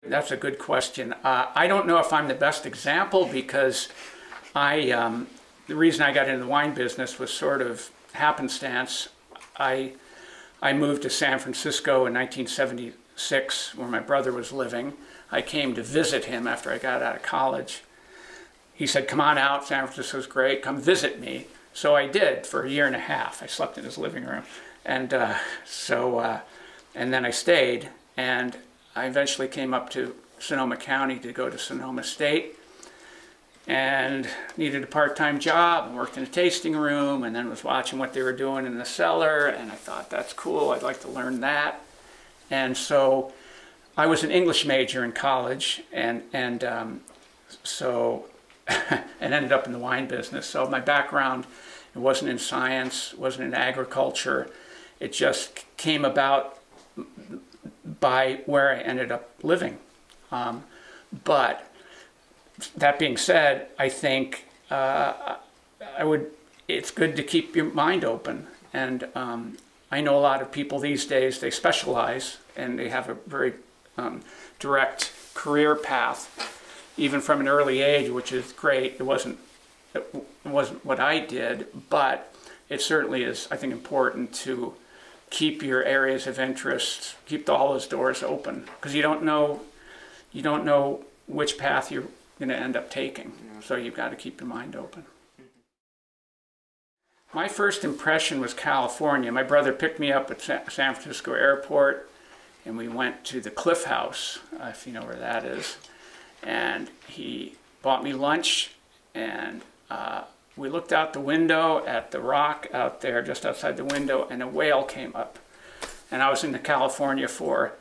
That's a good question. I don't know if I'm the best example because the reason I got into the wine business was sort of happenstance. I moved to San Francisco in 1976 where my brother was living. I came to visit him after I got out of college. He said, come on out, San Francisco's great, come visit me. So I did for a year and a half. I slept in his living room. And and then I stayed, and I eventually came up to Sonoma County to go to Sonoma State and needed a part-time job and worked in a tasting room and then was watching what they were doing in the cellar, and I thought, that's cool, I'd like to learn that. And so I was an English major in college and ended up in the wine business. So my background, it wasn't in science, wasn't in agriculture. It just came about by where I ended up living. But that being said, I think it's good to keep your mind open. And I know a lot of people these days, they specialize and they have a very direct career path, even from an early age, which is great. It wasn't what I did, but it certainly is, I think, important to keep your areas of interest, keep all those doors open, because you don't know which path you're going to end up taking. Yeah. So you've got to keep your mind open. My first impression was California. My brother picked me up at San Francisco Airport, and we went to the Cliff House, if you know where that is. And he bought me lunch, and we looked out the window at the rock out there just outside the window, and a whale came up. And I was in California for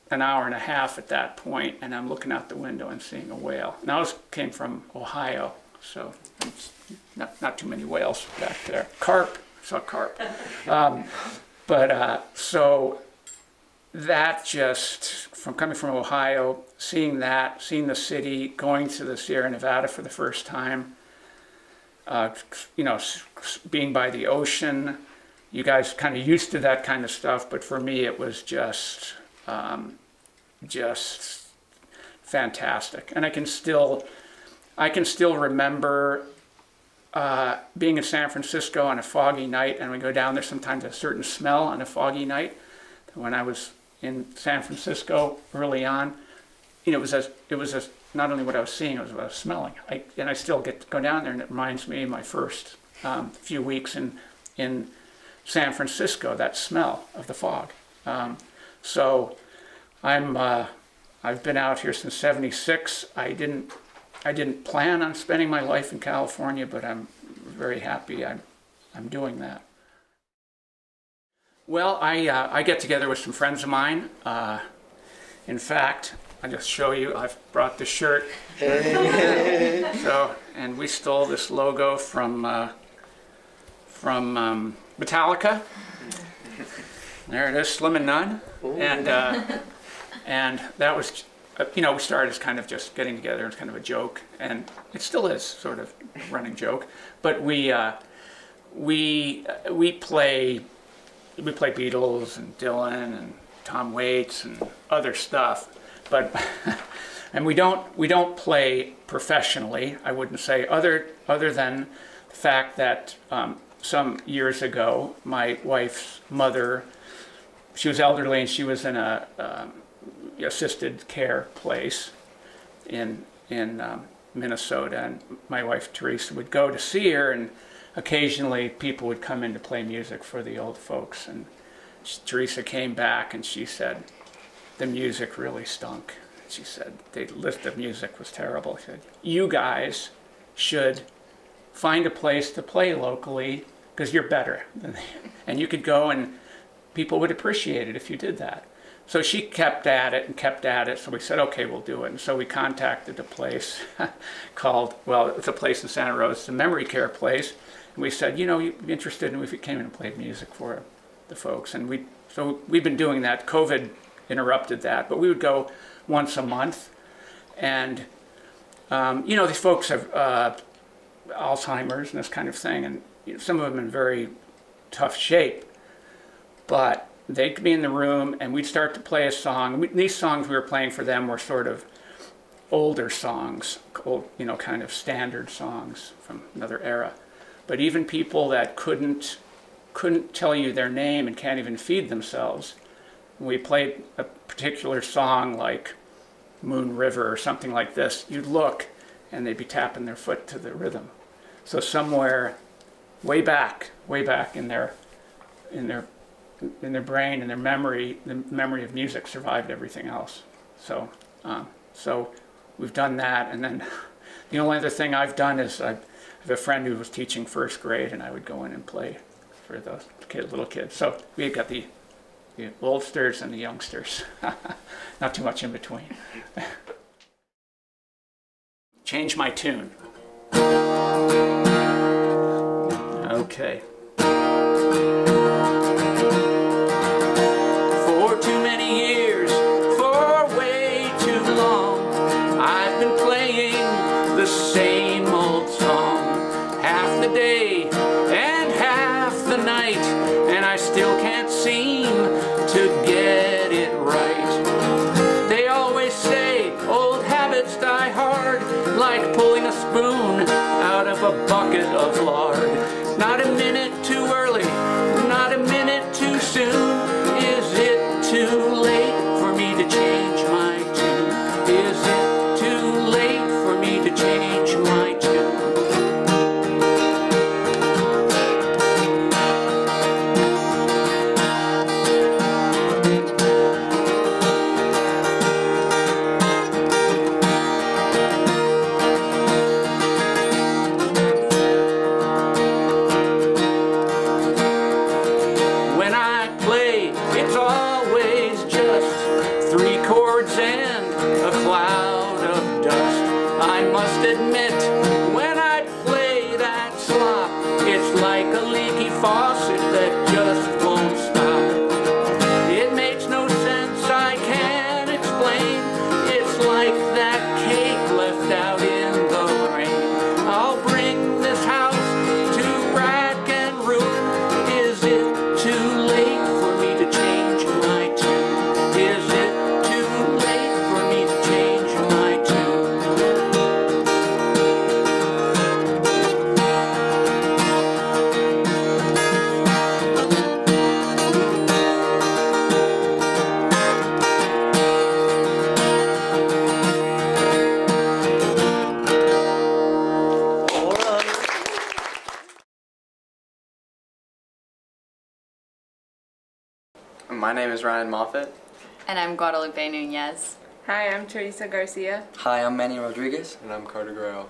an hour and a half at that point, and I'm looking out the window and seeing a whale. And I came from Ohio, so not too many whales back there. Carp, I saw carp. So that just, from coming from Ohio, seeing that, seeing the city, going to the Sierra Nevada for the first time, being by the ocean, you guys kind of used to that kind of stuff, but for me it was just fantastic. And I can still remember being in San Francisco on a foggy night, and we go down there sometimes, a certain smell on a foggy night. When I was in San Francisco early on, it was not only what I was seeing, it was what I was smelling. And I still get to go down there, and it reminds me of my first few weeks in San Francisco, that smell of the fog. So I've been out here since '76. I didn't plan on spending my life in California, but I'm very happy I'm doing that. Well, I get together with some friends of mine. In fact, I'll just show you, I've brought the shirt. And we stole this logo from Metallica. There it is, Slim and None. And that was, we started as kind of just getting together as kind of a joke, and it still is sort of a running joke. But we play Beatles and Dylan and Tom Waits and other stuff, but and we don't play professionally. I wouldn't say other than the fact that some years ago, my wife's mother, she was elderly and she was in a assisted care place in Minnesota, and my wife Teresa would go to see her, and occasionally people would come in to play music for the old folks, and Teresa came back and she said the music really stunk. She said the music was terrible. She said, you guys should find a place to play locally because you're better and you could go and people would appreciate it if you did that. So she kept at it and kept at it, so we said, okay, we'll do it. And so we contacted a place called, well, it's a place in Santa Rosa, it's a memory care place. And we said, you'd be interested in if you came in and played music for the folks. And so we've been doing that. COVID interrupted that, but we would go once a month. And, these folks have Alzheimer's and this kind of thing, and some of them in very tough shape. But they'd be in the room and we'd start to play a song. These songs we were playing for them were sort of older songs, old, you know, kind of standard songs from another era. But even people that couldn't tell you their name and can't even feed themselves, when we played a particular song like Moon River or something like this, you'd look and they'd be tapping their foot to the rhythm. So somewhere way back in their brain and their memory, the memory of music survived everything else. So so we've done that, and then the only other thing I've done is I have a friend who was teaching first grade, and I would go in and play for those little kids. So we've got the oldsters and the youngsters, not too much in between. Change my tune. Okay. For too many years, for way too long, I've been playing the same old song, half the day and half the night, and I still can't seem to get it right. They always say old habits die hard, like pulling a spoon out of a bucket of lard. Not a minute too early, not a minute too soon. Is it too late for me to change my tune? Is it too late for me to change my tune? And a cloud of dust. I must admit, when I play that slop, it's like a leaky faucet that just won't stop. It makes no sense, I can't explain. It's like that cake left out in the rain. I'll bring this house to rack and ruin. Is it too late for me to change my tune? Is it My name is Ryan Moffat. And I'm Guadalupe Nunez. Hi, I'm Teresa Garcia. Hi, I'm Manny Rodriguez. And I'm Carter Grail.